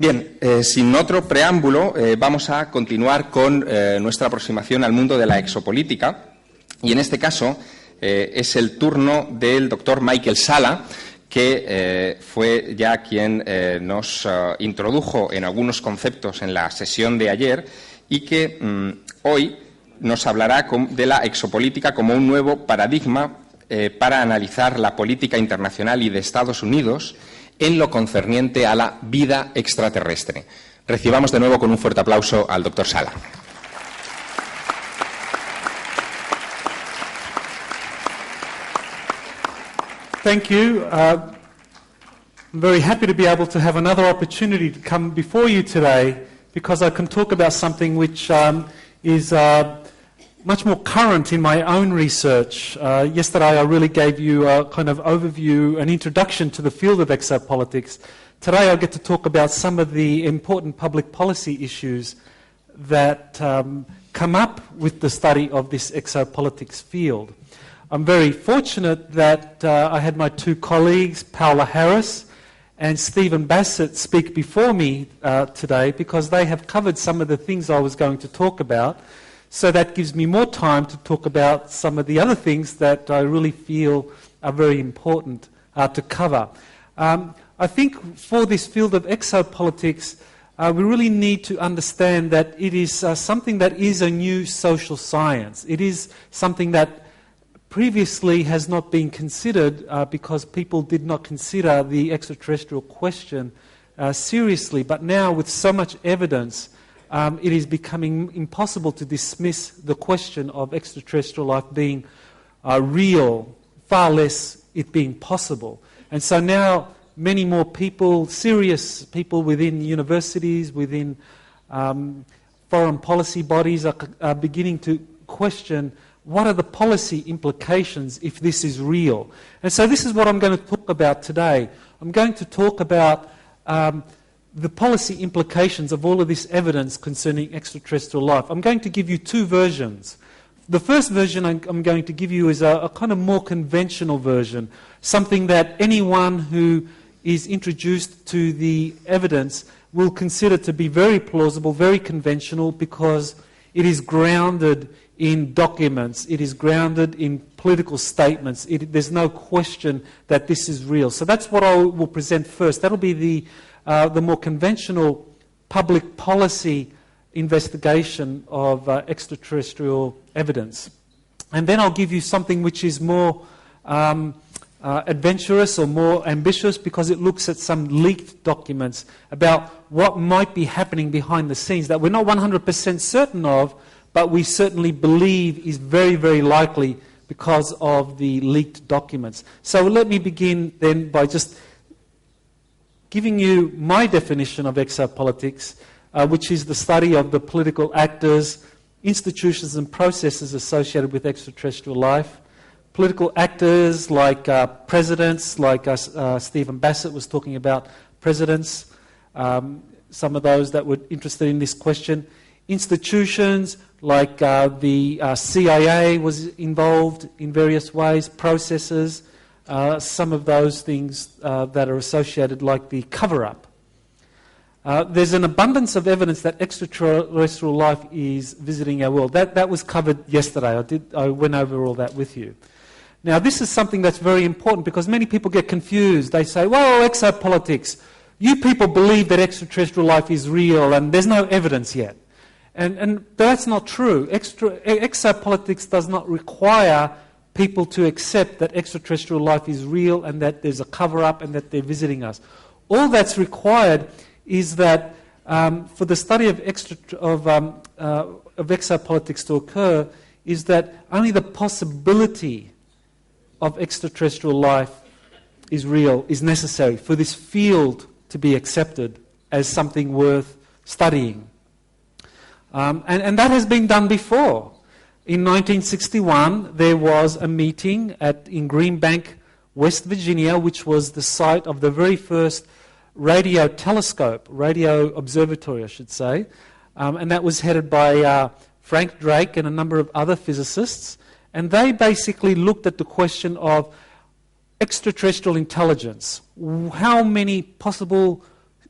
Bien, sin otro preámbulo, vamos a continuar con nuestra aproximación al mundo de la exopolítica, y en este caso es el turno del doctor Michael Salla, que fue ya quien nos introdujo en algunos conceptos en la sesión de ayer y que hoy nos hablará de la exopolítica como un nuevo paradigma para analizar la política internacional y de Estados Unidos en lo concerniente a la vida extraterrestre. Recibamos de nuevo con un fuerte aplauso al doctor Salla. Thank you. I'm very happy to be able to have another opportunity to come before you today because I can talk about something which is much more current in my own research. Yesterday I really gave you a kind of overview, an introduction to the field of exopolitics. Today I'll get to talk about some of the important public policy issues that come up with the study of this exopolitics field. I'm very fortunate that I had my two colleagues, Paola Harris and Stephen Bassett, speak before me today because they have covered some of the things I was going to talk about. So that gives me more time to talk about some of the other things that I really feel are very important to cover. I think for this field of exopolitics, we really need to understand that it is something that is a new social science. It is something that previously has not been considered because people did not consider the extraterrestrial question seriously. But now with so much evidence, it is becoming impossible to dismiss the question of extraterrestrial life being real, far less it being possible. And so now many more people, serious people within universities, within foreign policy bodies are beginning to question what are the policy implications if this is real. And so this is what I'm going to talk about today. I'm going to talk about the policy implications of all of this evidence concerning extraterrestrial life. I'm going to give you two versions. The first version I'm going to give you is a kind of more conventional version, something that anyone who is introduced to the evidence will consider to be very plausible, very conventional, because it is grounded in documents, it is grounded in political statements. There's no question that this is real. So that's what I will present first. That'll be the more conventional public policy investigation of extraterrestrial evidence. And then I'll give you something which is more adventurous or more ambitious because it looks at some leaked documents about what might be happening behind the scenes that we're not 100% certain of, but we certainly believe is very, very likely because of the leaked documents. So let me begin then by just giving you my definition of exopolitics, which is the study of the political actors, institutions and processes associated with extraterrestrial life. Political actors like presidents, like Stephen Bassett was talking about presidents, some of those that were interested in this question. Institutions like the CIA was involved in various ways, processes, some of those things that are associated like the cover-up. There's an abundance of evidence that extraterrestrial life is visiting our world. That was covered yesterday. I went over all that with you. Now, this is something that's very important because many people get confused. They say, well, exopolitics, you people believe that extraterrestrial life is real and there's no evidence yet. And that's not true. Exopolitics does not require people to accept that extraterrestrial life is real and that there's a cover-up and that they're visiting us. All that's required is that for the study of exopolitics to occur is that only the possibility of extraterrestrial life is real, is necessary for this field to be accepted as something worth studying. And that has been done before. In 1961, there was a meeting in Greenbank, West Virginia, which was the site of the very first radio telescope, radio observatory, I should say. And that was headed by Frank Drake and a number of other physicists. And they basically looked at the question of extraterrestrial intelligence. How many possible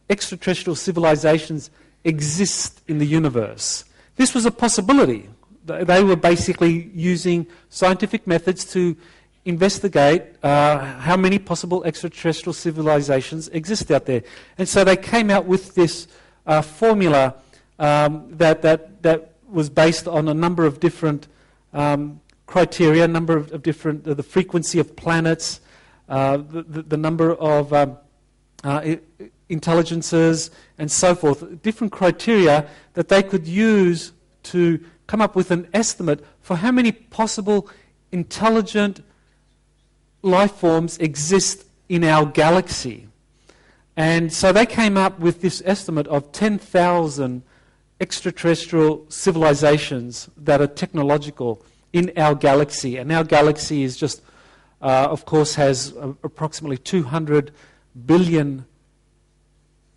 extraterrestrial civilizations exist in the universe. This was a possibility. They were basically using scientific methods to investigate how many possible extraterrestrial civilizations exist out there. And so they came out with this formula that was based on a number of different criteria, a number of different, the frequency of planets, the number of intelligences, and so forth, different criteria that they could use to come up with an estimate for how many possible intelligent life forms exist in our galaxy. And so they came up with this estimate of 10,000 extraterrestrial civilizations that are technological in our galaxy. And our galaxy is just, of course, has approximately 200 billion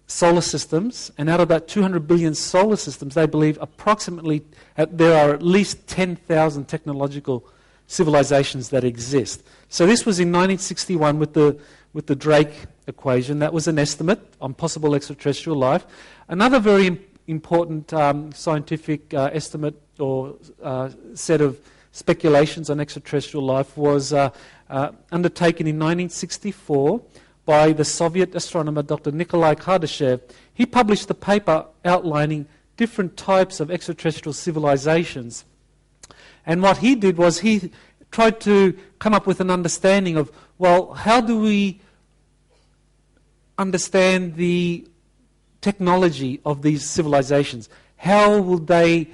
solar systems. And out of that 200 billion solar systems, they believe approximately there are at least 10,000 technological civilizations that exist. So this was in 1961 with the Drake equation. That was an estimate on possible extraterrestrial life. Another very important scientific estimate or set of speculations on extraterrestrial life was undertaken in 1964 by the Soviet astronomer Dr. Nikolai Kardashev. He published a paper outlining different types of extraterrestrial civilizations. And what he did was he tried to come up with an understanding of, well, how do we understand the technology of these civilizations? How will they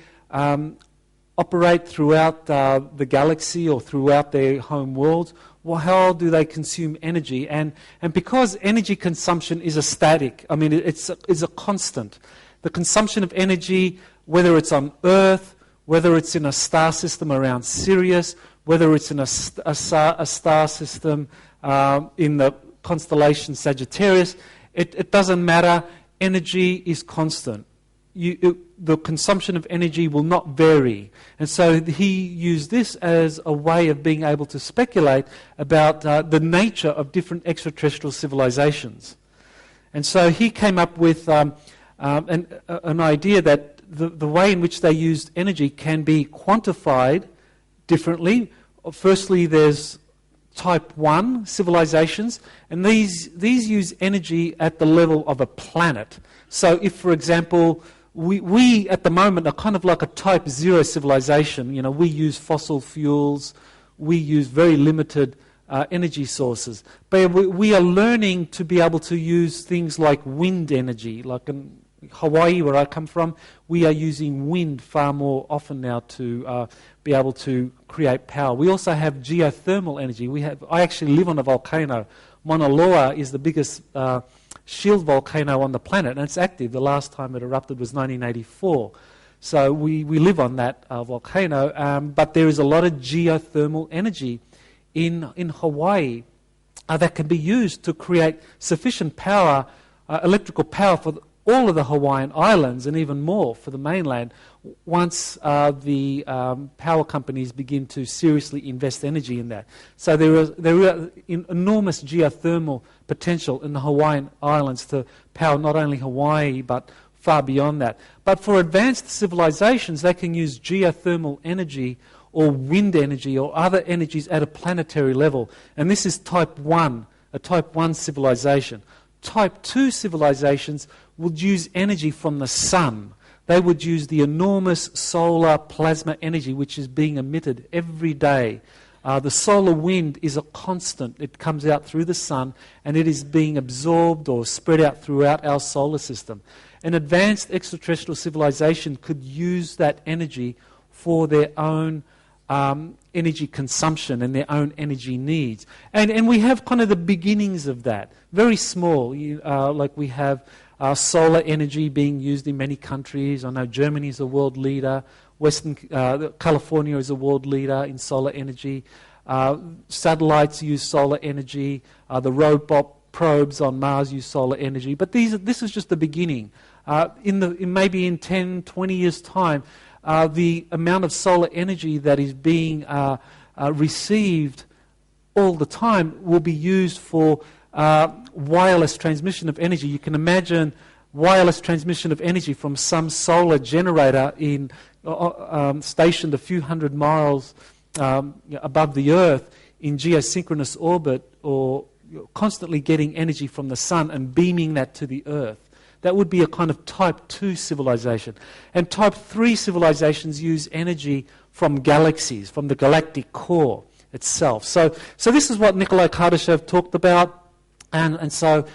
operate throughout the galaxy or throughout their home worlds? Well, how do they consume energy? And because energy consumption is a static, I mean, it's a constant. The consumption of energy, whether it's on Earth, whether it's in a star system around Sirius, whether it's in a star system in the constellation Sagittarius, it doesn't matter. Energy is constant. The consumption of energy will not vary. And so he used this as a way of being able to speculate about the nature of different extraterrestrial civilizations. And so he came up with an idea that the way in which they used energy can be quantified differently. Firstly, there's type 1 civilizations, and these use energy at the level of a planet. So if, for example, we at the moment are kind of like a type 0 civilization. You know, we use fossil fuels, we use very limited energy sources. But we are learning to be able to use things like wind energy. Like in Hawaii, where I come from, we are using wind far more often now to be able to create power. We also have geothermal energy. I actually live on a volcano. Mauna Loa is the biggest shield volcano on the planet, and it's active. The last time it erupted was 1984. So we live on that volcano, but there is a lot of geothermal energy in Hawaii that can be used to create sufficient power, electrical power for all of the Hawaiian Islands and even more for the mainland once the power companies begin to seriously invest energy in that. So there are enormous geothermal potential in the Hawaiian Islands to power not only Hawaii but far beyond that. But for advanced civilizations, they can use geothermal energy or wind energy or other energies at a planetary level. And this is type 1, a type 1 civilization. Type 2 civilizations would use energy from the sun. They would use the enormous solar plasma energy which is being emitted every day. The solar wind is a constant. It comes out through the sun and it is being absorbed or spread out throughout our solar system. An advanced extraterrestrial civilization could use that energy for their own energy consumption and their own energy needs. And we have kind of the beginnings of that. Very small, like we have solar energy being used in many countries. I know Germany is a world leader. California is a world leader in solar energy. Satellites use solar energy. The robot probes on Mars use solar energy. But this is just the beginning. Maybe in 10, 20 years' time, the amount of solar energy that is being received all the time will be used for wireless transmission of energy. You can imagine wireless transmission of energy from some solar generator stationed a few hundred miles above the Earth in geosynchronous orbit, or constantly getting energy from the sun and beaming that to the Earth. That would be a kind of type 2 civilization. And type 3 civilizations use energy from galaxies, from the galactic core itself. So this is what Nikolai Kardashev talked about, and so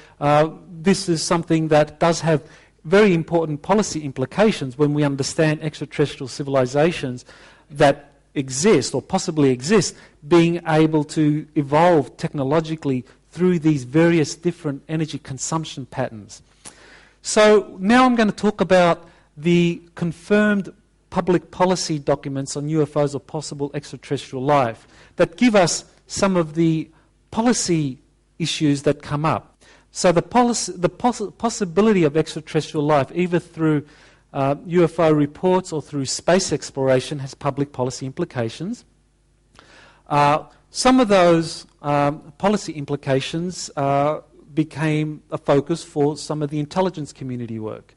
this is something that does have very important policy implications when we understand extraterrestrial civilizations that exist or possibly exist, being able to evolve technologically through these various different energy consumption patterns. So now I'm going to talk about the confirmed public policy documents on UFOs or possible extraterrestrial life that give us some of the policy issues that come up. So the possibility of extraterrestrial life, either through UFO reports or through space exploration, has public policy implications. Some of those policy implications became a focus for some of the intelligence community work.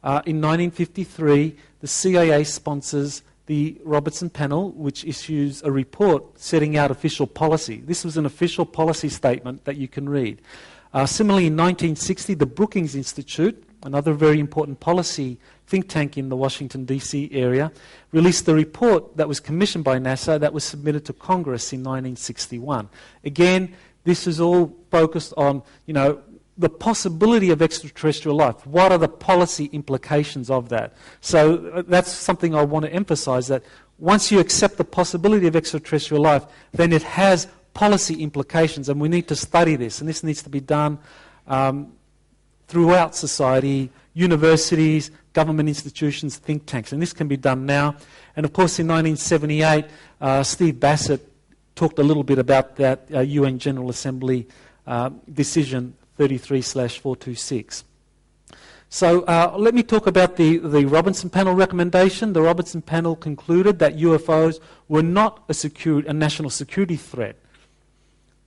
In 1953, the CIA sponsors the Robertson Panel, which issues a report setting out official policy. This was an official policy statement that you can read. Similarly, in 1960, the Brookings Institute, another very important policy think tank in the Washington, D.C. area, released a report that was commissioned by NASA that was submitted to Congress in 1961. Again, this is all focused on, the possibility of extraterrestrial life. What are the policy implications of that? So that's something I want to emphasize, that once you accept the possibility of extraterrestrial life, then it has policy implications, and we need to study this, and this needs to be done throughout society, universities, government institutions, think tanks, and this can be done now. And of course in 1978, Steve Bassett talked a little bit about that UN General Assembly decision 33/426. So let me talk about the Robertson Panel recommendation. The Robertson Panel concluded that UFOs were not a national security threat.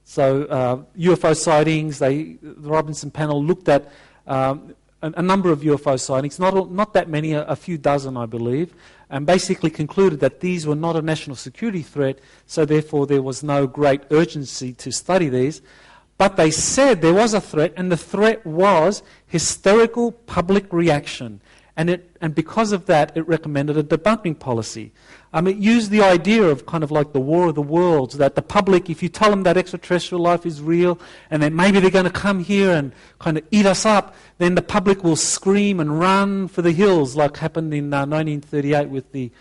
So UFO sightings, the Robertson Panel looked at a number of UFO sightings, not that many, a few dozen I believe, and basically concluded that these were not a national security threat, so therefore there was no great urgency to study these. But they said there was a threat, and the threat was hysterical public reaction. And because of that, it recommended a debunking policy. It used the idea of kind of like the War of the Worlds, that the public, if you tell them that extraterrestrial life is real, and that maybe they're going to come here and kind of eat us up, then the public will scream and run for the hills, like happened in 1938 with the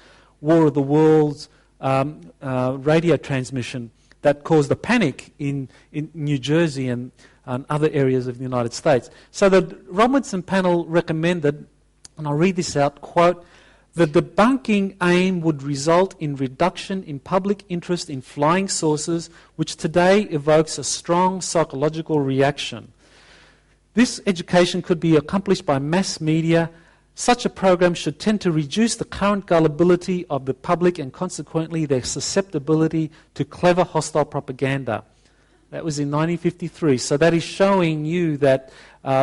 War of the Worlds radio transmission that caused a panic in New Jersey and other areas of the United States. So the Robertson Panel recommended, and I'll read this out, quote, "The debunking aim would result in reduction in public interest in flying saucers, which today evokes a strong psychological reaction. This education could be accomplished by mass media. Such a program should tend to reduce the current gullibility of the public and consequently their susceptibility to clever hostile propaganda." That was in 1953. So that is showing you that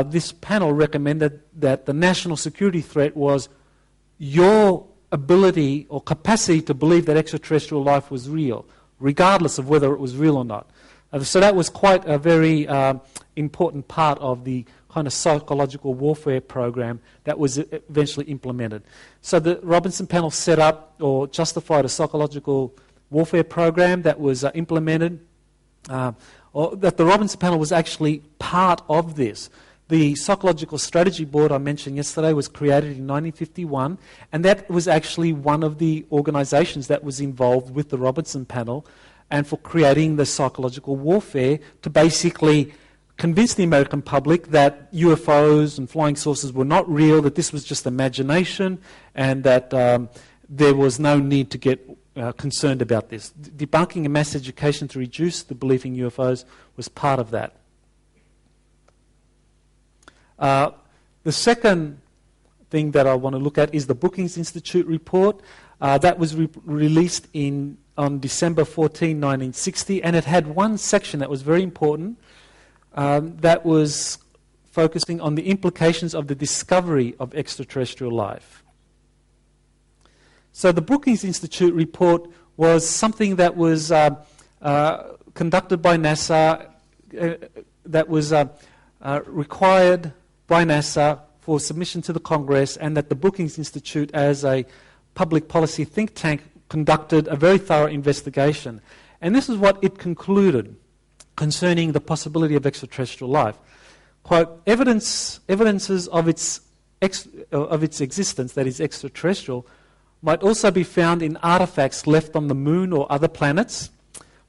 this panel recommended that the national security threat was your ability or capacity to believe that extraterrestrial life was real, regardless of whether it was real or not. So that was quite a very important part of the kind of psychological warfare program that was eventually implemented. So the Robertson Panel set up or justified a psychological warfare program that was implemented, or that the Robertson Panel was actually part of this. The Psychological Strategy Board I mentioned yesterday was created in 1951, and that was actually one of the organizations that was involved with the Robertson Panel and for creating the psychological warfare to basically convince the American public that UFOs and flying saucers were not real, that this was just imagination, and that there was no need to get concerned about this. Debunking and mass education to reduce the belief in UFOs was part of that. The second thing that I want to look at is the Brookings Institute report. That was released on December 14, 1960, and it had one section that was very important. That was focusing on the implications of the discovery of extraterrestrial life. So the Brookings Institute report was something that was conducted by NASA, that was required by NASA for submission to the Congress, and that the Brookings Institute, as a public policy think tank, conducted a very thorough investigation. And this is what it concluded concerning the possibility of extraterrestrial life. Quote, evidences of its existence, that is extraterrestrial, might also be found in artifacts left on the moon or other planets.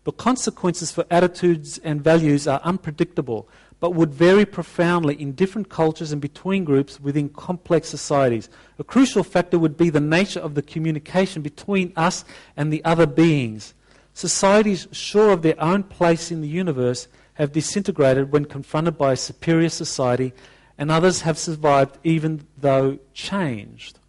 The consequences for attitudes and values are unpredictable, but would vary profoundly in different cultures and between groups within complex societies. A crucial factor would be the nature of the communication between us and the other beings. Societies sure of their own place in the universe have disintegrated when confronted by a superior society, and others have survived even though changed.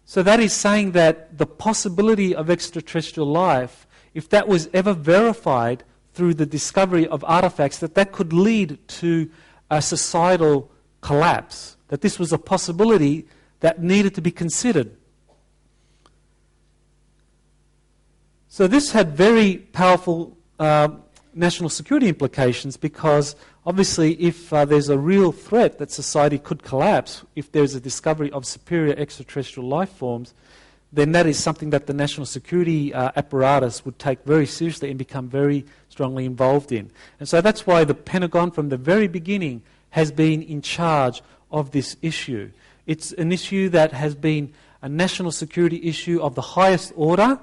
So that is saying that the possibility of extraterrestrial life, if that was ever verified through the discovery of artifacts, that could lead to a societal collapse, that this was a possibility that needed to be considered. So this had very powerful national security implications, because obviously if there's a real threat that society could collapse if there's a discovery of superior extraterrestrial life forms, then that is something that the national security apparatus would take very seriously and become very strongly involved in. And so that's why the Pentagon from the very beginning has been in charge of this issue. It's an issue that has been a national security issue of the highest order.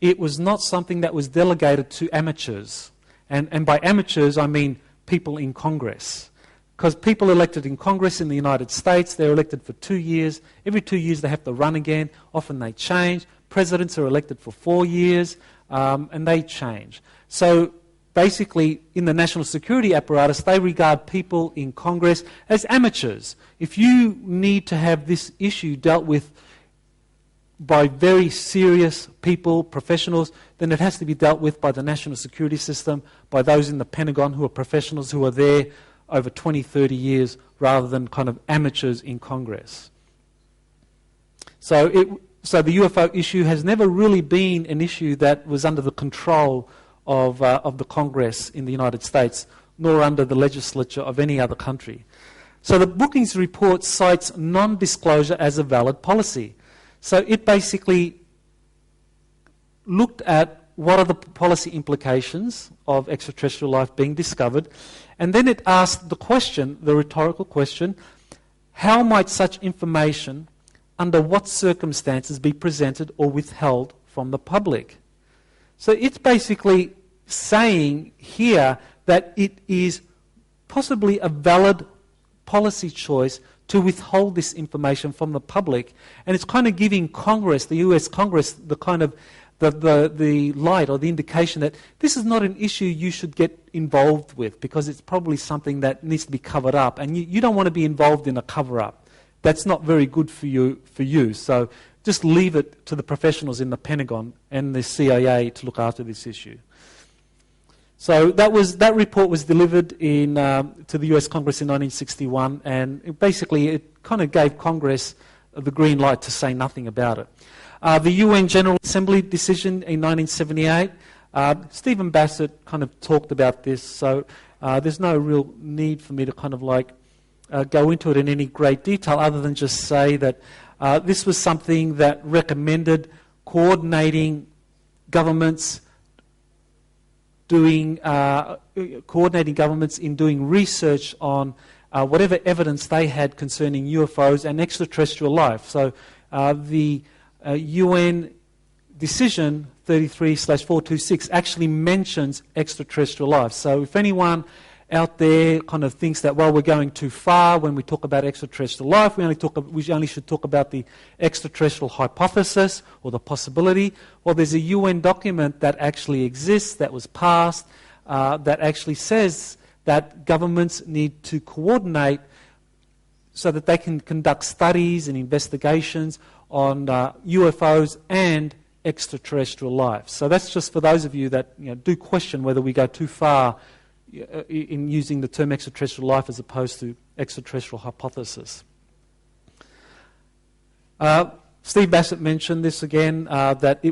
It was not something that was delegated to amateurs. And by amateurs, I mean people in Congress. Because people elected in Congress in the United States, they're elected for 2 years. Every 2 years they have to run again. Often they change. Presidents are elected for 4 years, and they change. So basically, in the national security apparatus, they regard people in Congress as amateurs. If you need to have this issue dealt with by very serious people, professionals, then it has to be dealt with by the national security system, by those in the Pentagon who are professionals, who are there over 20, 30 years, rather than kind of amateurs in Congress. So the UFO issue has never really been an issue that was under the control of the Congress in the United States, nor under the legislature of any other country. So the Brookings report cites non-disclosure as a valid policy. So it basically looked at what are the policy implications of extraterrestrial life being discovered, and then it asked the question, the rhetorical question, how might such information, under what circumstances, be presented or withheld from the public? So it's basically saying here that it is possibly a valid policy choice to withhold this information from the public, and it's kind of giving Congress, the US Congress, the kind of the light or the indication that this is not an issue you should get involved with, because it's probably something that needs to be covered up, and you don't want to be involved in a cover-up. That's not very good for you. So just leave it to the professionals in the Pentagon and the CIA to look after this issue. So that report was delivered to the US Congress in 1961, and it kind of gave Congress the green light to say nothing about it. The UN General Assembly decision in 1978, Stephen Bassett kind of talked about this, so there's no real need for me to kind of go into it in any great detail, other than just say that this was something that recommended coordinating governments in doing research on whatever evidence they had concerning UFOs and extraterrestrial life. So the UN decision 33/426 actually mentions extraterrestrial life. So if anyone out there kind of thinks that, well, we're going too far when we talk about extraterrestrial life, we only should talk about the extraterrestrial hypothesis or the possibility. Well, there's a UN document that actually exists, that was passed, that actually says that governments need to coordinate so that they can conduct studies and investigations on UFOs and extraterrestrial life. So that's just for those of you that do question whether we go too far in using the term extraterrestrial life as opposed to extraterrestrial hypothesis. Steve Bassett mentioned this again, that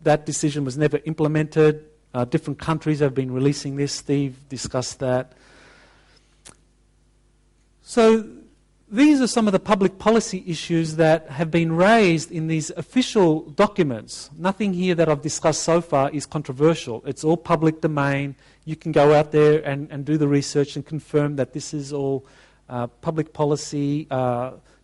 that decision was never implemented. Different countries have been releasing this. Steve discussed that. So these are some of the public policy issues that have been raised in these official documents. Nothing here that I've discussed so far is controversial. It's all public domain. You can go out there and do the research and confirm that this is all public policy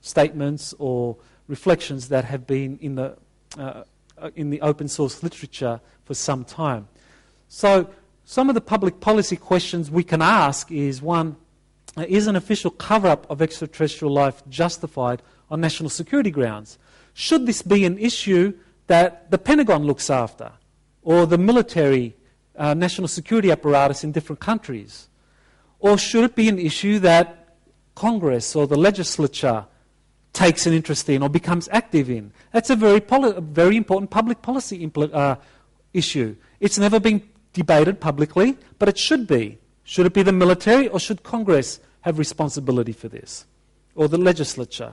statements or reflections that have been in the open source literature for some time. So some of the public policy questions we can ask is, one, is an official cover-up of extraterrestrial life justified on national security grounds? Should this be an issue that the Pentagon looks after, or the military national security apparatus in different countries? Or should it be an issue that Congress or the legislature takes an interest in or becomes active in? That's a very important public policy issue. It's never been debated publicly, but it should be. Should it be the military, or should Congress have responsibility for this, or the legislature?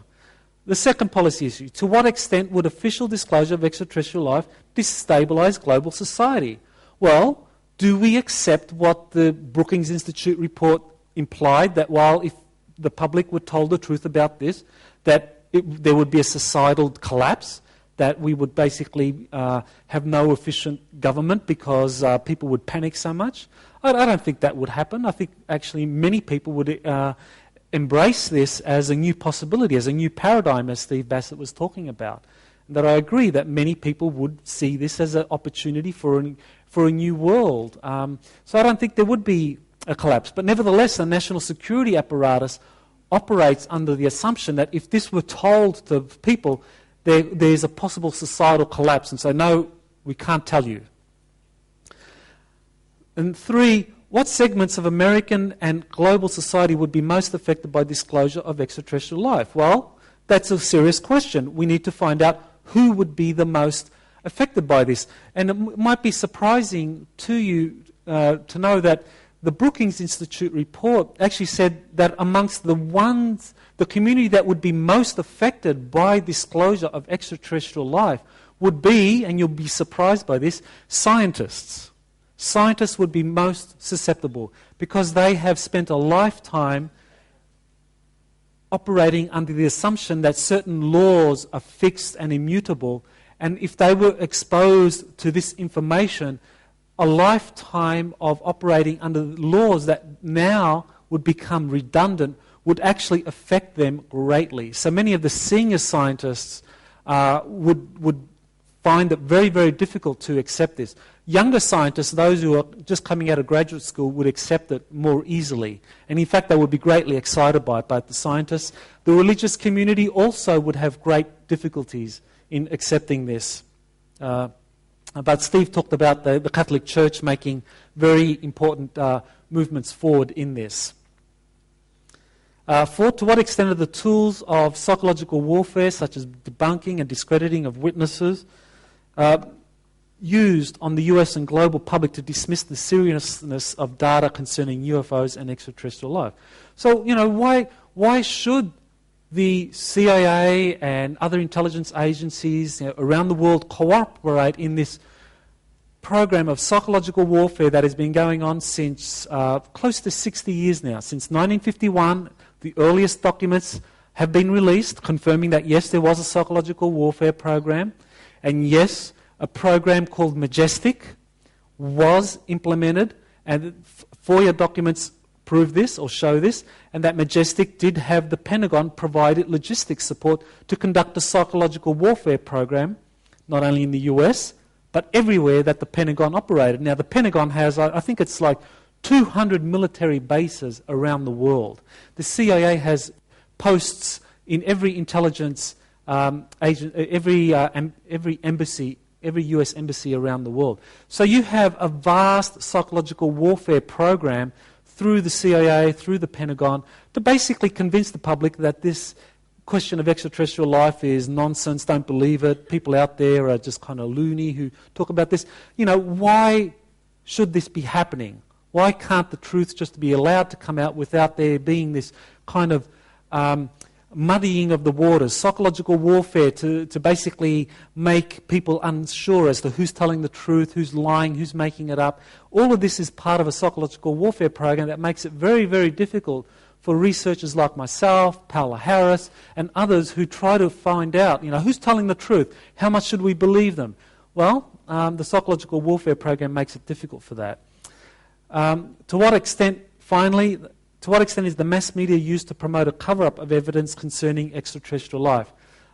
The second policy issue, to what extent would official disclosure of extraterrestrial life destabilize global society? Well, do we accept what the Brookings Institute report implied, that while if the public were told the truth about this, that there would be a societal collapse, that we would basically have no efficient government because people would panic so much? I don't think that would happen. I think actually many people would embrace this as a new possibility, as a new paradigm, as Steve Bassett was talking about. And that I agree that many people would see this as an opportunity for a new world. So I don't think there would be a collapse. But nevertheless, the national security apparatus operates under the assumption that if this were told to people, there's a possible societal collapse, and so no, we can't tell you. And three, what segments of American and global society would be most affected by disclosure of extraterrestrial life? Well, that's a serious question. We need to find out who would be the most affected by this. And it might be surprising to you to know that the Brookings Institute report actually said that amongst the community that would be most affected by disclosure of extraterrestrial life would be, and you'll be surprised by this, scientists. Scientists would be most susceptible because they have spent a lifetime operating under the assumption that certain laws are fixed and immutable, and if they were exposed to this information, a lifetime of operating under laws that now would become redundant would actually affect them greatly. So many of the senior scientists would find it very, very difficult to accept this. Younger scientists, those who are just coming out of graduate school, would accept it more easily. And in fact, they would be greatly excited by it. But the scientists, the religious community also would have great difficulties in accepting this. But Steve talked about the Catholic Church making very important movements forward in this. Four, to what extent are the tools of psychological warfare, such as debunking and discrediting of witnesses, used on the US and global public to dismiss the seriousness of data concerning UFOs and extraterrestrial life? So, why should the CIA and other intelligence agencies around the world cooperate in this program of psychological warfare that has been going on since close to 60 years now? Since 1951, the earliest documents have been released confirming that yes, there was a psychological warfare program, and yes, a program called Majestic was implemented, and FOIA documents prove this or show this, and that Majestic did have the Pentagon provided logistics support to conduct a psychological warfare program, not only in the US, but everywhere that the Pentagon operated. Now, the Pentagon has, I think it's like 200 military bases around the world. The CIA has posts in every intelligence agent, every embassy, every US embassy around the world. So you have a vast psychological warfare program through the CIA, through the Pentagon, to basically convince the public that this question of extraterrestrial life is nonsense, don't believe it, people out there are just kind of loony who talk about this. Why should this be happening? Why can't the truth just be allowed to come out without there being this kind of muddying of the waters, psychological warfare to basically make people unsure as to who's telling the truth, who's lying, who's making it up. All of this is part of a psychological warfare program that makes it very, very difficult for researchers like myself, Paola Harris, and others who try to find out, who's telling the truth, how much should we believe them? Well, the psychological warfare program makes it difficult for that. To what extent is the mass media used to promote a cover-up of evidence concerning extraterrestrial life?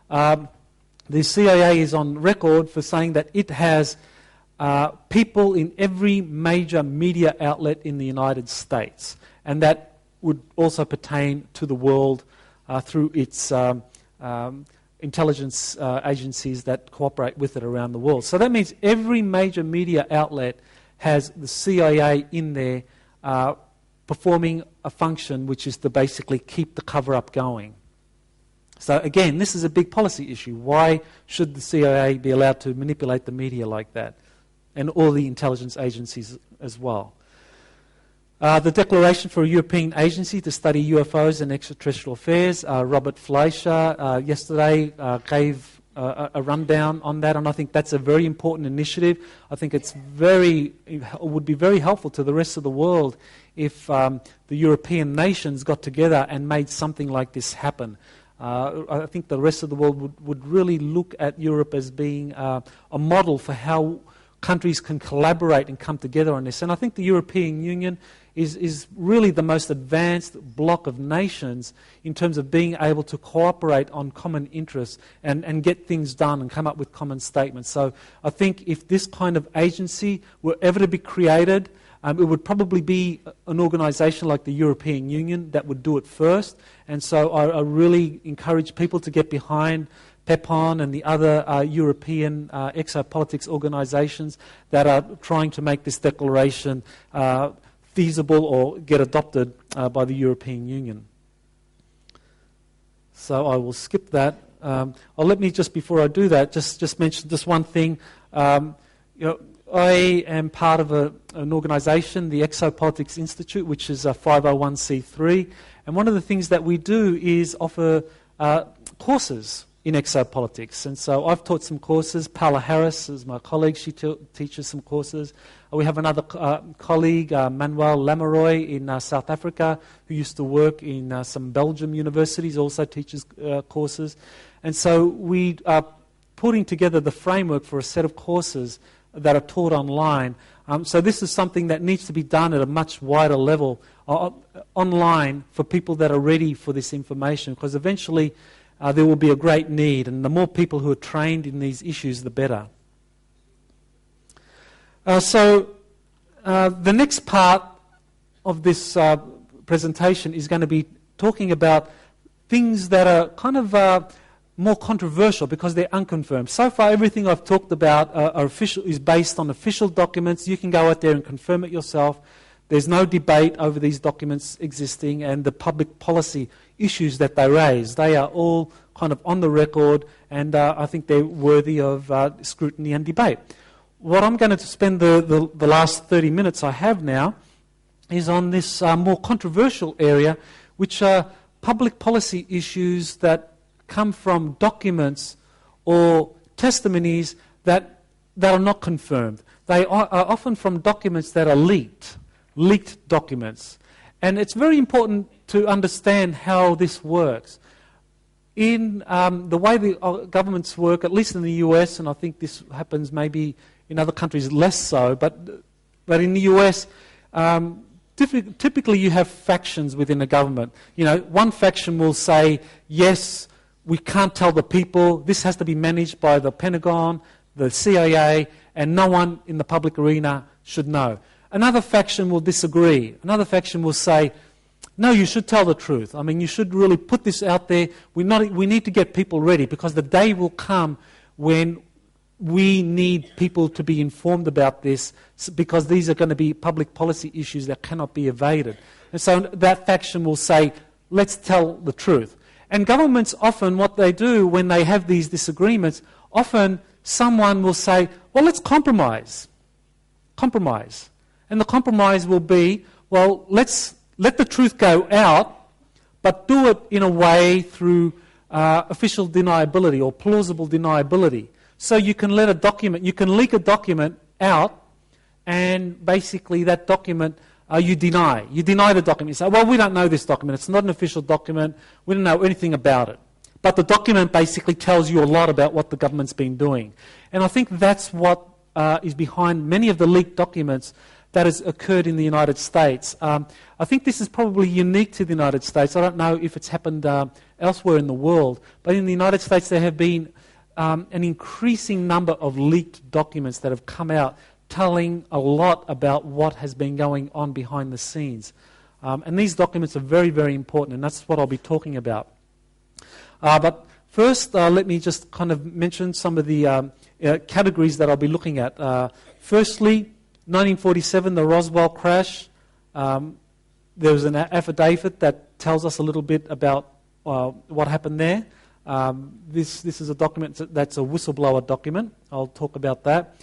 The CIA is on record for saying that it has people in every major media outlet in the United States, and that would also pertain to the world through its intelligence agencies that cooperate with it around the world. So that means every major media outlet has the CIA in there performing a function which is to basically keep the cover-up going. So again, this is a big policy issue. Why should the CIA be allowed to manipulate the media like that? And all the intelligence agencies as well. The Declaration for a European Agency to Study UFOs and Extraterrestrial Affairs, Robert Fleischer yesterday gave a rundown on that, and I think that's a very important initiative. I think it would be very helpful to the rest of the world if the European nations got together and made something like this happen. I think the rest of the world would really look at Europe as being a model for how countries can collaborate and come together on this. And I think the European Union is really the most advanced bloc of nations in terms of being able to cooperate on common interests and get things done and come up with common statements. So I think if this kind of agency were ever to be created, it would probably be an organisation like the European Union that would do it first. And so I really encourage people to get behind PEPON and the other European exopolitics organisations that are trying to make this declaration feasible or get adopted by the European Union. So I will skip that. Let me just, before I do that, just mention just one thing. I am part of an organisation, the Exopolitics Institute, which is a 501c3. And one of the things that we do is offer courses in exopolitics. And so I've taught some courses. Paola Harris is my colleague. She teaches some courses. We have another colleague, Manuel Lameroy in South Africa, who used to work in some Belgium universities, also teaches courses. And so we are putting together the framework for a set of courses that are taught online. So this is something that needs to be done at a much wider level online for people that are ready for this information, because eventually there will be a great need, and the more people who are trained in these issues, the better. So the next part of this presentation is going to be talking about things that are kind of more controversial because they're unconfirmed. So far, everything I've talked about is based on official documents. You can go out there and confirm it yourself. There's no debate over these documents existing and the public policy issues that they raise. They are all kind of on the record, and I think they're worthy of scrutiny and debate. What I'm going to spend the last 30 minutes I have now is on this more controversial area, which are public policy issues that come from documents or testimonies that are not confirmed. They are often from documents that are leaked documents. And it's very important to understand how this works. In the way the governments work, at least in the US, and I think this happens maybe in other countries less so, but in the US, typically you have factions within a government. One faction will say, yes, we can't tell the people, this has to be managed by the Pentagon, the CIA, and no one in the public arena should know. Another faction will disagree. Another faction will say, no, you should tell the truth. I mean, you should really put this out there. We need to get people ready, because the day will come when we need people to be informed about this, because these are going to be public policy issues that cannot be evaded. And so that faction will say, let's tell the truth. And governments often, what they do when they have these disagreements, often someone will say, well, let's compromise. And the compromise will be, well, let's let the truth go out, but do it in a way through official deniability or plausible deniability. So you can let a document, you can leak a document out, and basically that document you deny. You deny the document. You say, well, we don't know this document. It's not an official document. We don't know anything about it. But the document basically tells you a lot about what the government's been doing. And I think that's what is behind many of the leaked documents that has occurred in the United States. I think this is probably unique to the United States. I don't know if it's happened elsewhere in the world, but in the United States there have been an increasing number of leaked documents that have come out telling a lot about what has been going on behind the scenes. And these documents are very, very important, and that's what I'll be talking about. But first, let me just kind of mention some of the categories that I'll be looking at. Firstly, 1947, the Roswell crash. There was an affidavit that tells us a little bit about what happened there. This is a document that's a whistleblower document. I'll talk about that.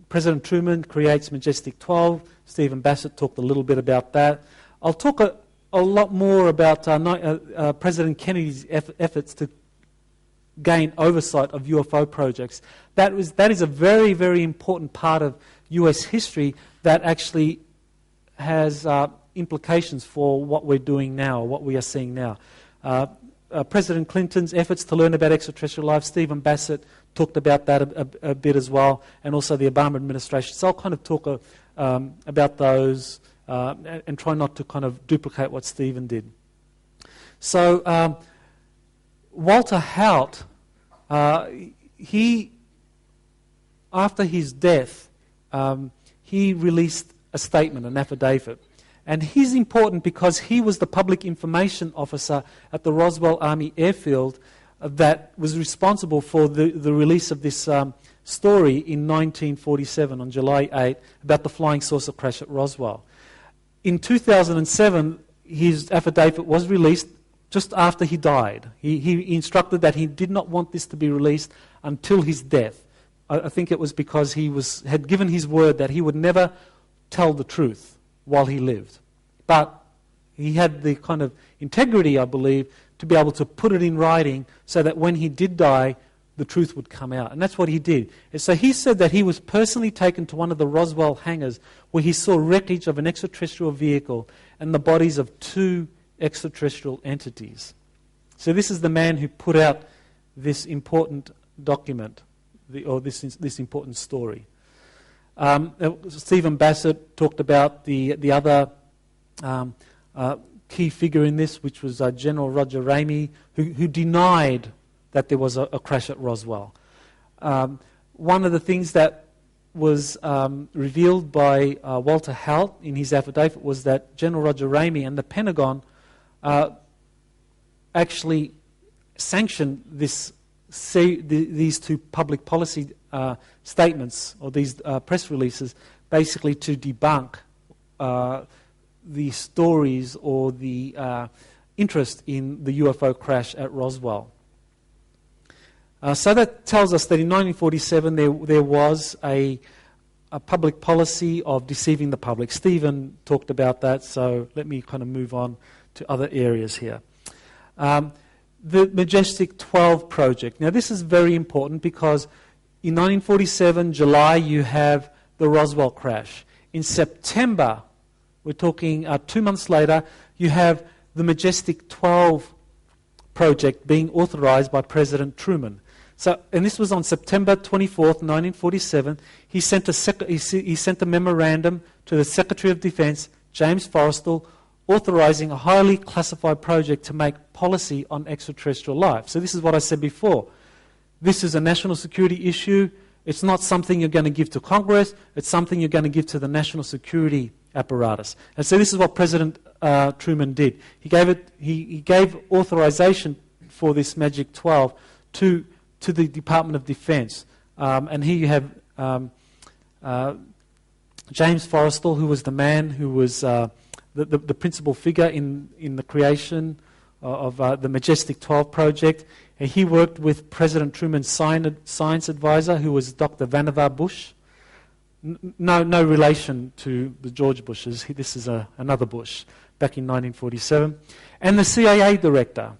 President Truman creates Majestic 12. Stephen Bassett talked a little bit about that. I'll talk a lot more about President Kennedy's efforts to gain oversight of UFO projects. That is a very, very important part of US history that actually has implications for what we're doing now, what we are seeing now. President Clinton's efforts to learn about extraterrestrial life, Stephen Bassett talked about that a bit as well, and also the Obama administration. So I'll kind of talk about those and try not to kind of duplicate what Stephen did. So Walter Haut, after his death, he released a statement, an affidavit. And he's important because he was the public information officer at the Roswell Army Airfield that was responsible for the release of this story in 1947 on July 8 about the flying saucer crash at Roswell. In 2007, his affidavit was released just after he died. He instructed that he did not want this to be released until his death. I think it was because he had given his word that he would never tell the truth while he lived. But he had the kind of integrity, I believe, to be able to put it in writing so that when he did die, the truth would come out. And that's what he did. And so he said that he was personally taken to one of the Roswell hangars where he saw wreckage of an extraterrestrial vehicle and the bodies of 2 extraterrestrial entities. So this is the man who put out this important document, or this important story. Stephen Bassett talked about the other key figure in this, which was General Roger Ramey, who denied that there was a crash at Roswell. One of the things that was revealed by Walter Haut in his affidavit was that General Roger Ramey and the Pentagon actually sanctioned these 2 public policy statements, or these press releases, basically to debunk the stories or the interest in the UFO crash at Roswell. So that tells us that in 1947 there was a public policy of deceiving the public. Stephen talked about that, so let me kind of move on to other areas here. The Majestic 12 project. Now this is very important because in 1947, July, you have the Roswell crash. In September, we're talking 2 months later, you have the Majestic 12 project being authorized by President Truman. So, and this was on September 24th, 1947. He sent a memorandum to the Secretary of Defense, James Forrestal, authorizing a highly classified project to make policy on extraterrestrial life. So this is what I said before. This is a national security issue. It's not something you're going to give to Congress. It's something you're going to give to the national security apparatus. And so this is what President Truman did. He gave authorization for this Magic 12 to the Department of Defense. And here you have James Forrestal, who was the man who was the principal figure in the creation of the Majestic 12 project. And he worked with President Truman's science advisor, who was Dr. Vannevar Bush. no relation to the George Bushes. This is another Bush back in 1947. And the CIA director.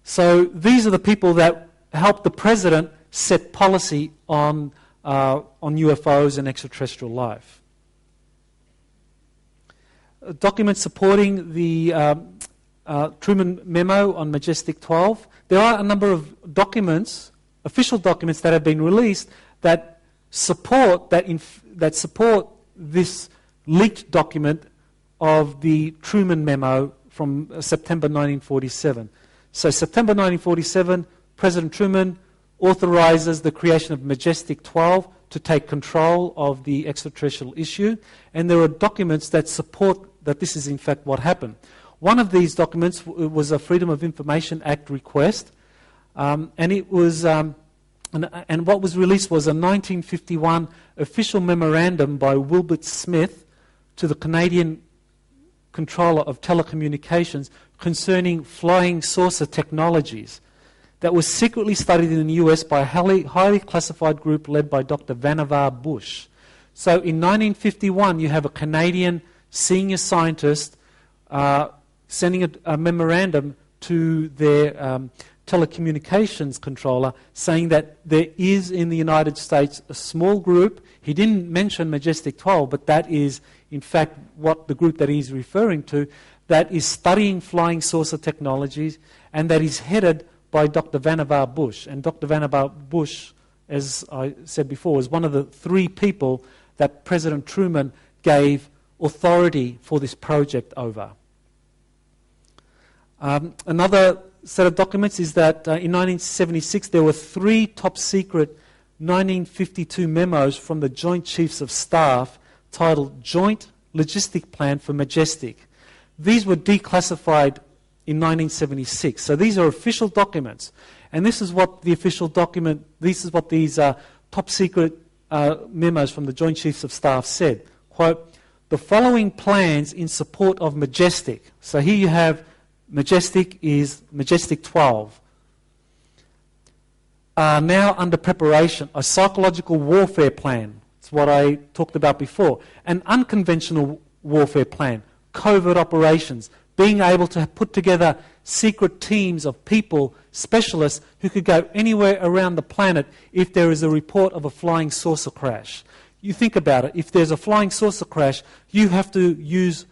So these are the people that helped the president set policy on UFOs and extraterrestrial life. Documents supporting the Truman Memo on Majestic 12. There are a number of documents, official documents, that have been released that support this leaked document of the Truman Memo from September 1947. So September 1947, President Truman authorizes the creation of Majestic 12 to take control of the extraterrestrial issue, and there are documents that support that this is in fact what happened. One of these documents was a Freedom of Information Act request, and it was and what was released was a 1951 official memorandum by Wilbert Smith to the Canadian controller of telecommunications concerning flying saucer technologies that was secretly studied in the US by a highly classified group led by Dr. Vannevar Bush. So in 1951, you have a Canadian senior scientist sending a memorandum to their telecommunications controller saying that there is in the United States a small group. He didn't mention Majestic 12, but that is in fact what the group that he's referring to, that is studying flying saucer technologies, and that is headed by Dr. Vannevar Bush. And Dr. Vannevar Bush, as I said before, was one of the three people that President Truman gave authority for this project over. Another set of documents is that in 1976 there were three top secret 1952 memos from the Joint Chiefs of Staff titled Joint Logistic Plan for Majestic. These were declassified in 1976. So these are official documents. And this is what the official document, this is what these top secret memos from the Joint Chiefs of Staff said. Quote, the following plans in support of Majestic. So here you have Majestic is Majestic 12. Are now under preparation a psychological warfare plan. It's what I talked about before. An unconventional warfare plan, covert operations, being able to put together secret teams of people, specialists, who could go anywhere around the planet if there is a report of a flying saucer crash. You think about it. If there's a flying saucer crash, you have to use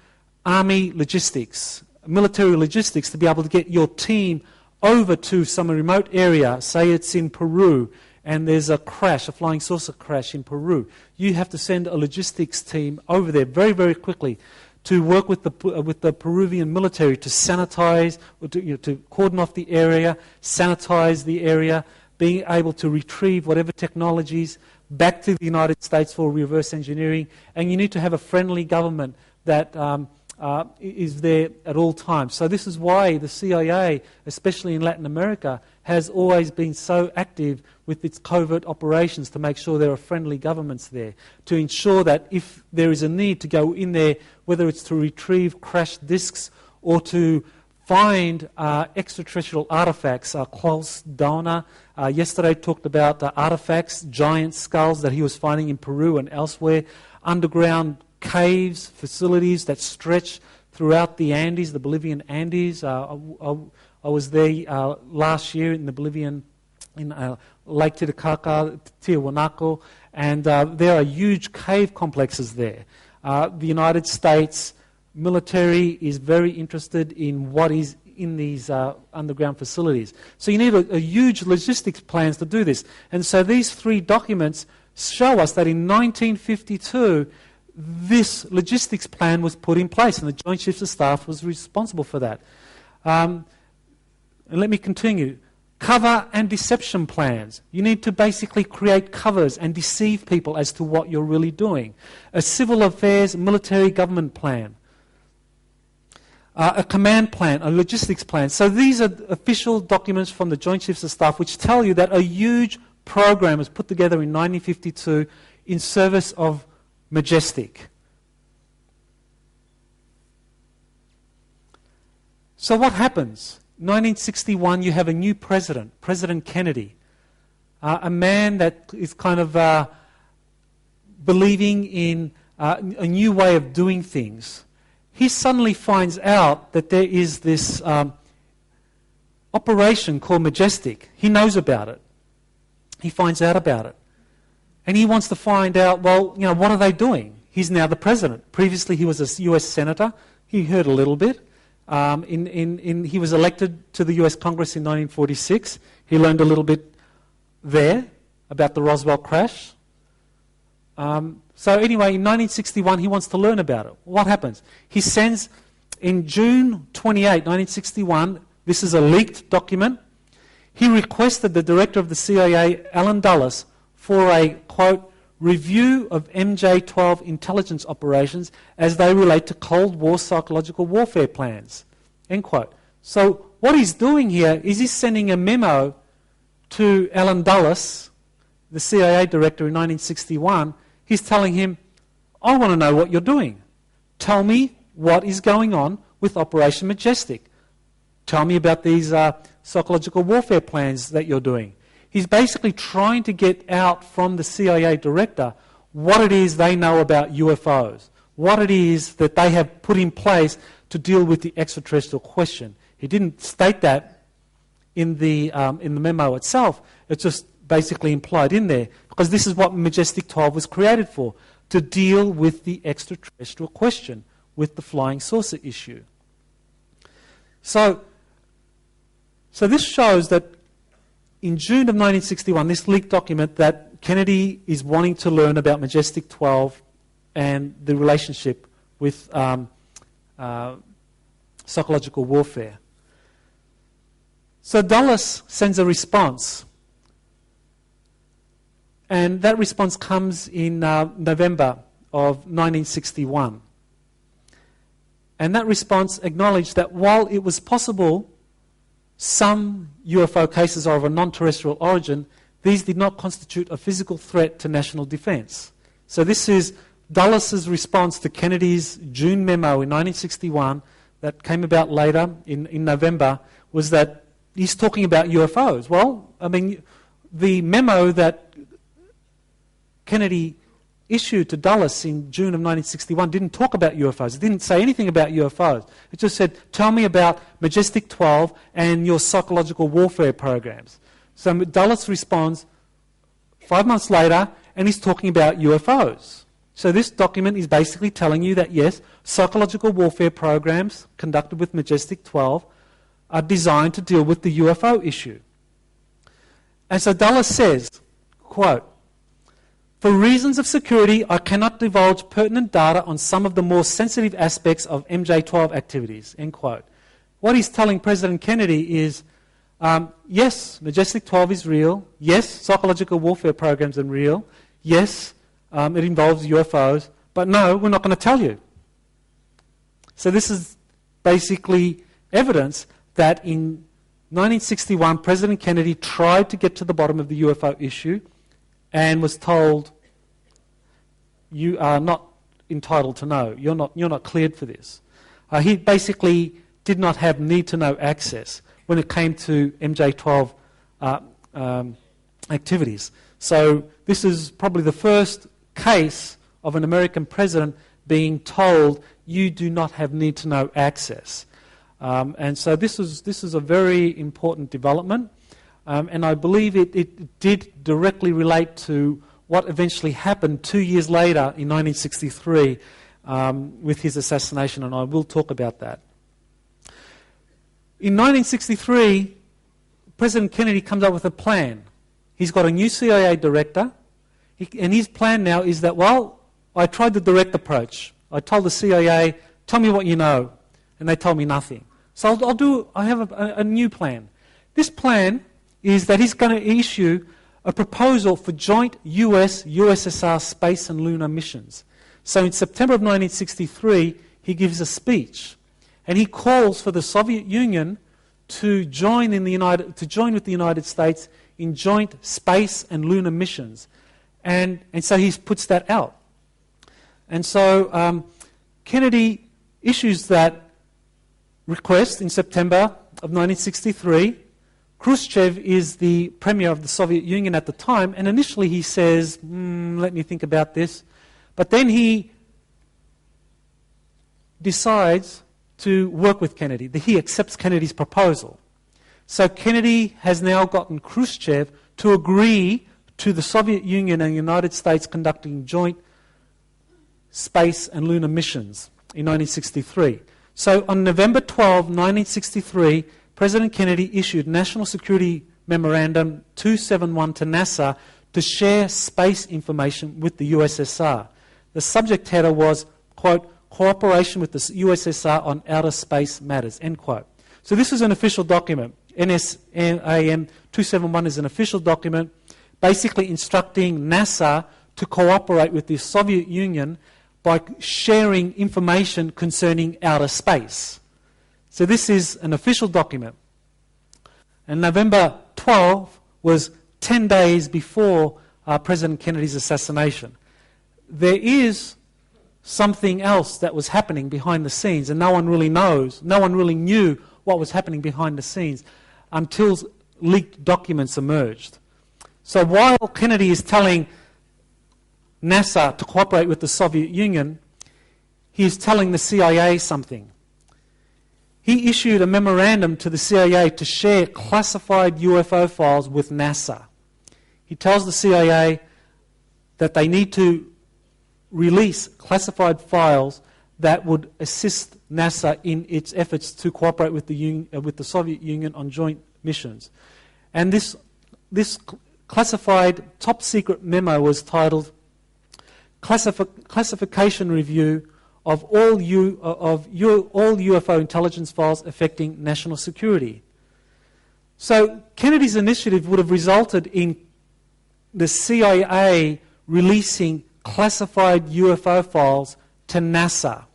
army logistics, military logistics, to be able to get your team over to some remote area. Say it's in Peru, and there's a crash, a flying saucer crash in Peru. You have to send a logistics team over there very, very quickly to work with the Peruvian military to sanitize, or to cordon off the area, sanitize the area, being able to retrieve whatever technologies back to the United States for reverse engineering. And you need to have a friendly government that is there at all times. So this is why the CIA, especially in Latin America, has always been so active with its covert operations to make sure there are friendly governments there, to ensure that if there is a need to go in there, whether it's to retrieve crashed disks or to find extraterrestrial artifacts. Klaus Downer yesterday talked about artifacts, giant skulls that he was finding in Peru and elsewhere, underground caves, facilities that stretch throughout the Andes, the Bolivian Andes. I was there last year in the Bolivian, in Lake Titicaca, Tiahuanaco, and there are huge cave complexes there. The United States military is very interested in what is in these underground facilities. So you need a huge logistics plans to do this. And so these three documents show us that in 1952, this logistics plan was put in place, and the Joint Chiefs of Staff was responsible for that. And let me continue. Cover and deception plans. You need to basically create covers and deceive people as to what you're really doing. A civil affairs military government plan. A command plan, a logistics plan. So these are official documents from the Joint Chiefs of Staff which tell you that a huge program was put together in 1952 in service of Majestic. So what happens? 1961, you have a new president, President Kennedy, a man that is kind of believing in a new way of doing things, he suddenly finds out that there is this operation called Majestic. He knows about it. He finds out about it. And he wants to find out, well, what are they doing? He's now the president. Previously, he was a US senator. He heard a little bit. He was elected to the US Congress in 1946. He learned a little bit there about the Roswell crash. So anyway, in 1961, he wants to learn about it. What happens? He sends, in June 28, 1961, this is a leaked document, he requested the director of the CIA, Allen Dulles, for a, quote, review of MJ-12 intelligence operations as they relate to Cold War psychological warfare plans, end quote. So what he's doing here is he's sending a memo to Allen Dulles, the CIA director in 1961. He's telling him, I want to know what you're doing. Tell me what is going on with Operation Majestic. Tell me about these psychological warfare plans that you're doing. He's basically trying to get out from the CIA director what it is they know about UFOs, what it is that they have put in place to deal with the extraterrestrial question. He didn't state that in the memo itself. It's just basically implied in there, because this is what Majestic 12 was created for, to deal with the extraterrestrial question, with the flying saucer issue. So this shows that in June of 1961, this leaked document, that Kennedy is wanting to learn about Majestic 12 and the relationship with psychological warfare. So Dulles sends a response, and that response comes in November of 1961. And that response acknowledged that while it was possible some UFO cases are of a non-terrestrial origin, these did not constitute a physical threat to national defense. So this is Dulles' response to Kennedy's June memo in 1961 that came about later in November, was that he's talking about UFOs. Well, I mean, the memo that Kennedy issued to Dulles in June of 1961 didn't talk about UFOs. It didn't say anything about UFOs. It just said, tell me about Majestic 12 and your psychological warfare programs. So Dulles responds 5 months later, and he's talking about UFOs. So this document is basically telling you that, yes, psychological warfare programs conducted with Majestic 12 are designed to deal with the UFO issue. And so Dulles says, quote, for reasons of security, I cannot divulge pertinent data on some of the more sensitive aspects of MJ-12 activities, end quote. What he's telling President Kennedy is, yes, Majestic 12 is real. Yes, psychological warfare programs are real. Yes, it involves UFOs. But no, we're not going to tell you. So this is basically evidence that in 1961, President Kennedy tried to get to the bottom of the UFO issue and was told, you are not entitled to know. You're not cleared for this. He basically did not have need-to-know access when it came to MJ-12 activities. So this is probably the first case of an American president being told, you do not have need-to-know access. And so this is a very important development. And I believe it did directly relate to what eventually happened 2 years later in 1963 with his assassination, and I will talk about that. In 1963, President Kennedy comes up with a plan. He's got a new CIA director, and his plan now is that, well, I tried the direct approach. I told the CIA, tell me what you know, and they told me nothing. So I have a new plan. This plan is that he's going to issue a proposal for joint US-USSR space and lunar missions. So in September of 1963, he gives a speech, and he calls for the Soviet Union to join with the United States in joint space and lunar missions, and so he puts that out. And so Kennedy issues that request in September of 1963. Khrushchev is the premier of the Soviet Union at the time, and initially he says, let me think about this. But then he decides to work with Kennedy. He accepts Kennedy's proposal. So Kennedy has now gotten Khrushchev to agree to the Soviet Union and the United States conducting joint space and lunar missions in 1963. So on November 12, 1963, President Kennedy issued National Security Memorandum 271 to NASA to share space information with the USSR. The subject header was, quote, cooperation with the USSR on outer space matters, end quote. So this is an official document. NSAM 271 is an official document basically instructing NASA to cooperate with the Soviet Union by sharing information concerning outer space. So this is an official document. And November 12 was 10 days before President Kennedy's assassination. There is something else that was happening behind the scenes, and no one really knows, no one really knew what was happening behind the scenes until leaked documents emerged. So while Kennedy is telling NASA to cooperate with the Soviet Union, he is telling the CIA something. He issued a memorandum to the CIA to share classified UFO files with NASA. He tells the CIA that they need to release classified files that would assist NASA in its efforts to cooperate with the Soviet Union on joint missions. And this classified top secret memo was titled Classification Review of all UFO intelligence files affecting national security. So Kennedy's initiative would have resulted in the CIA releasing classified UFO files to NASA.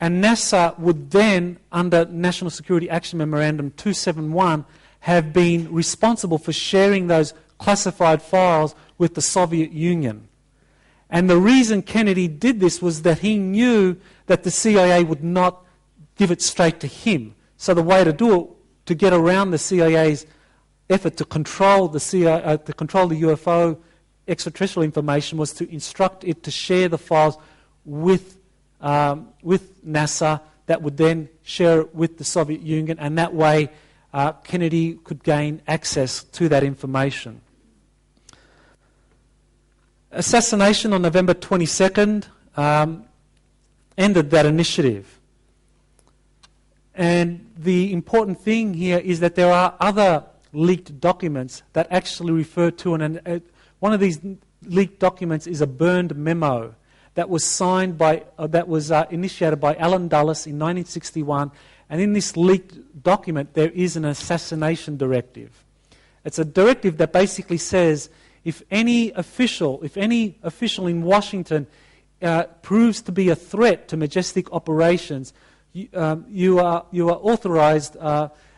And NASA would then, under National Security Action Memorandum 271, have been responsible for sharing those classified files with the Soviet Union. And the reason Kennedy did this was that he knew that the CIA would not give it straight to him. So the way to do it, to get around the CIA's effort to control the UFO extraterrestrial information, was to instruct it to share the files with NASA, that would then share it with the Soviet Union, and that way Kennedy could gain access to that information. Assassination on November 22nd ended that initiative. And the important thing here is that there are other leaked documents that actually refer to, one of these leaked documents is a burned memo that was signed by, initiated by Allen Dulles in 1961. And in this leaked document, there is an assassination directive. It's a directive that basically says, if any official in Washington proves to be a threat to majestic operations, you are authorized.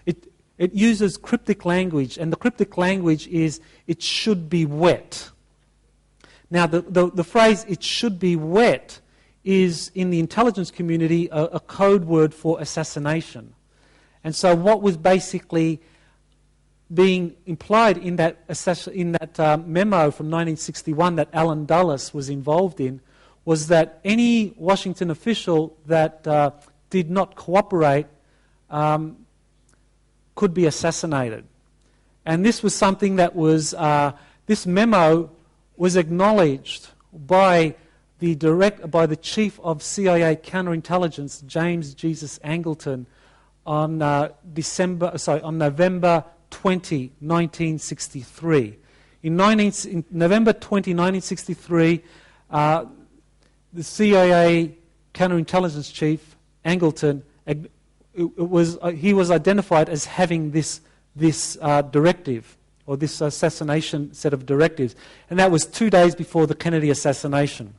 It uses cryptic language, and the cryptic language is "it should be wet." Now, the phrase "it should be wet" is in the intelligence community a code word for assassination, and so what was basically being implied in that memo from 1961 that Allen Dulles was involved in was that any Washington official that did not cooperate could be assassinated. And this was something that was, this memo was acknowledged by the chief of CIA counterintelligence, James Jesus Angleton, on November 20, 1963. In November 20, 1963, the CIA counterintelligence chief, Angleton, he was identified as having this directive, or this assassination set of directives, and that was 2 days before the Kennedy assassination.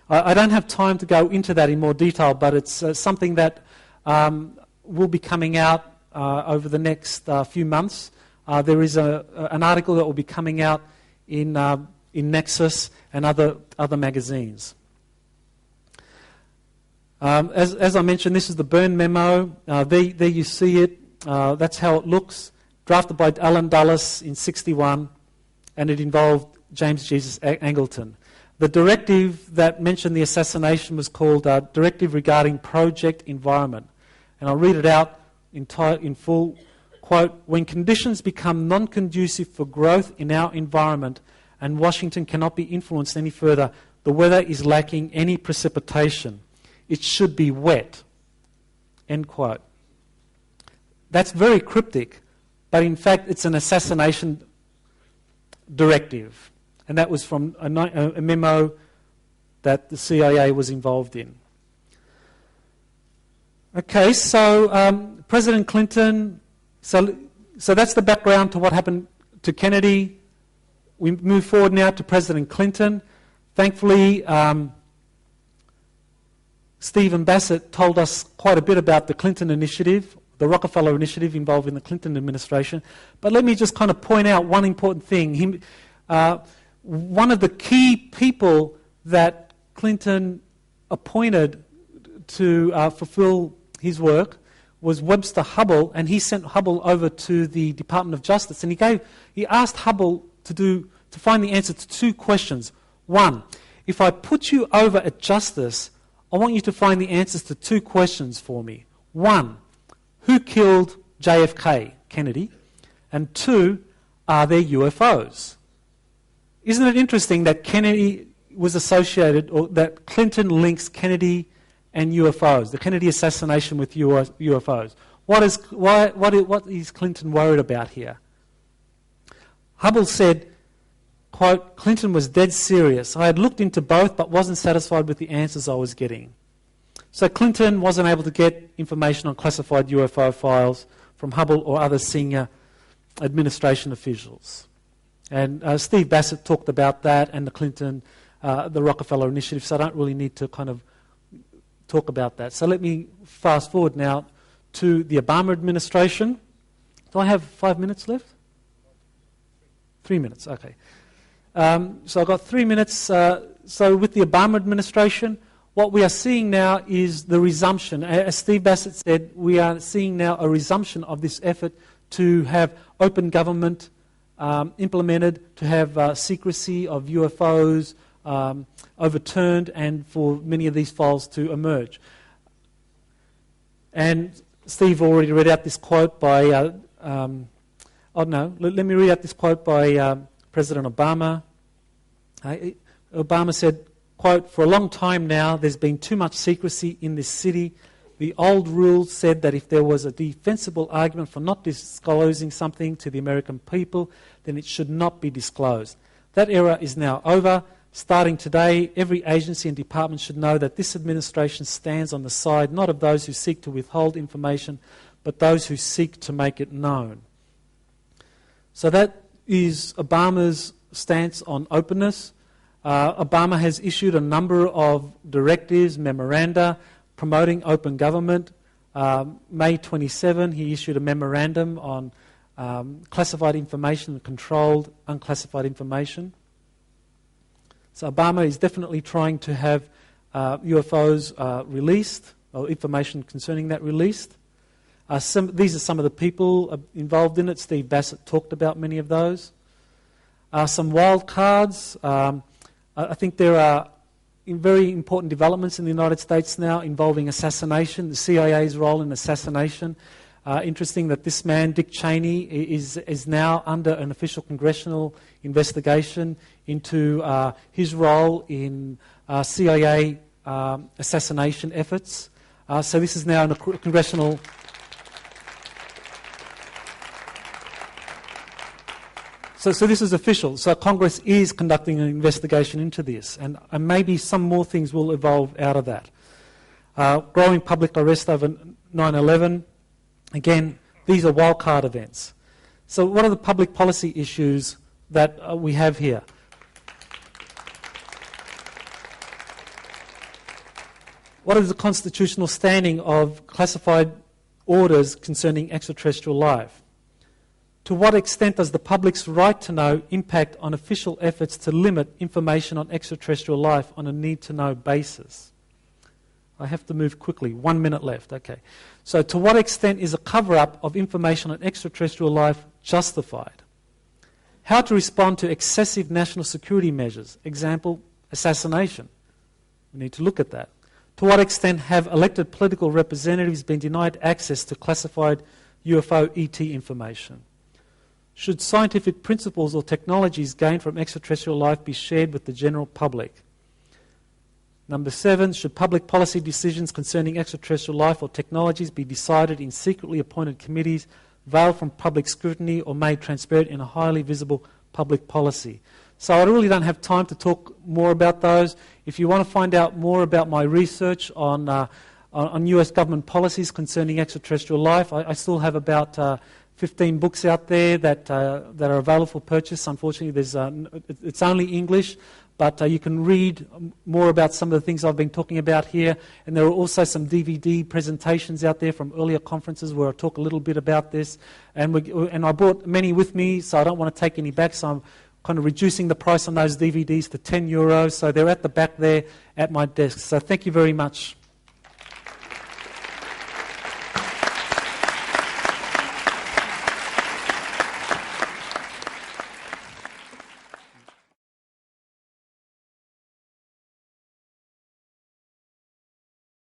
I don't have time to go into that in more detail, but it's something that will be coming out over the next few months. There is an article that will be coming out in Nexus and other magazines. As I mentioned, this is the Byrne memo. There you see it. That's how it looks. Drafted by Allen Dulles in '61, and it involved James Jesus Angleton. The directive that mentioned the assassination was called Directive Regarding Project Environment. And I'll read it out in full. Quote, "When conditions become non-conducive for growth in our environment and Washington cannot be influenced any further, the weather is lacking any precipitation. It should be wet." End quote. That's very cryptic, but in fact it's an assassination directive. And that was from a memo that the CIA was involved in. Okay, so President Clinton, so that's the background to what happened to Kennedy. We move forward now to President Clinton. Thankfully, Stephen Bassett told us quite a bit about the Clinton initiative, the Rockefeller initiative involved in the Clinton administration. But let me just kind of point out one important thing. One of the key people that Clinton appointed to fulfill his work was Webster Hubbell, and he sent Hubbell over to the Department of Justice, and he asked Hubbell to find the answer to two questions. One, if I put you over at Justice, I want you to find the answers to two questions for me. One, who killed JFK, Kennedy? And two, are there UFOs? Isn't it interesting that Kennedy was associated, or that Clinton links Kennedy and UFOs, the Kennedy assassination with UFOs? What is Clinton worried about here? Hubbell said, quote, "Clinton was dead serious. I had looked into both but wasn't satisfied with the answers I was getting." So Clinton wasn't able to get information on classified UFO files from Hubbell or other senior administration officials. And Steve Bassett talked about that and the Rockefeller initiative, so I don't really need to kind of talk about that. So let me fast forward now to the Obama administration. Do I have 5 minutes left? 3 minutes, okay. So I've got 3 minutes. So with the Obama administration, what we are seeing now is the resumption. As Steve Bassett said, we are seeing now a resumption of this effort to have open government implemented, to have secrecy of UFOs overturned, and for many of these files to emerge. And Steve already read out this quote by, let me read out this quote by President Obama. Obama said, quote, "For a long time now, there's been too much secrecy in this city. The old rules said that if there was a defensible argument for not disclosing something to the American people, then it should not be disclosed. That era is now over. Starting today, every agency and department should know that this administration stands on the side not of those who seek to withhold information, but those who seek to make it known." So that is Obama's stance on openness. Obama has issued a number of directives, memoranda, promoting open government. May 27, he issued a memorandum on classified information and controlled unclassified information. So Obama is definitely trying to have UFOs released, or information concerning that released. These are some of the people involved in it. Steve Bassett talked about many of those. Some wild cards. I think there are very important developments in the United States now involving assassination, the CIA's role in assassination. Interesting that this man, Dick Cheney, is now under an official congressional investigation into his role in CIA assassination efforts. So this is now in a congressional... So this is official. So Congress is conducting an investigation into this, and maybe some more things will evolve out of that. Growing public arrest over 9/11. Again, these are wildcard events. So what are the public policy issues that we have here? What is the constitutional standing of classified orders concerning extraterrestrial life? To what extent does the public's right to know impact on official efforts to limit information on extraterrestrial life on a need-to-know basis? I have to move quickly. 1 minute left. Okay. So to what extent is a cover-up of information on extraterrestrial life justified? How to respond to excessive national security measures. Example, assassination. We need to look at that. To what extent have elected political representatives been denied access to classified UFO ET information? Should scientific principles or technologies gained from extraterrestrial life be shared with the general public? Number 7, should public policy decisions concerning extraterrestrial life or technologies be decided in secretly appointed committees, veiled from public scrutiny, or made transparent in a highly visible public policy? So I really don't have time to talk more about those. If you want to find out more about my research on US government policies concerning extraterrestrial life, I still have about 15 books out there that are available for purchase. Unfortunately, it's only English, but you can read more about some of the things I've been talking about here. And there are also some DVD presentations out there from earlier conferences where I talk a little bit about this. And I brought many with me, so I don't want to take any back, so I'm kind of reducing the price on those DVDs to €10. So they're at the back there at my desk. So thank you very much.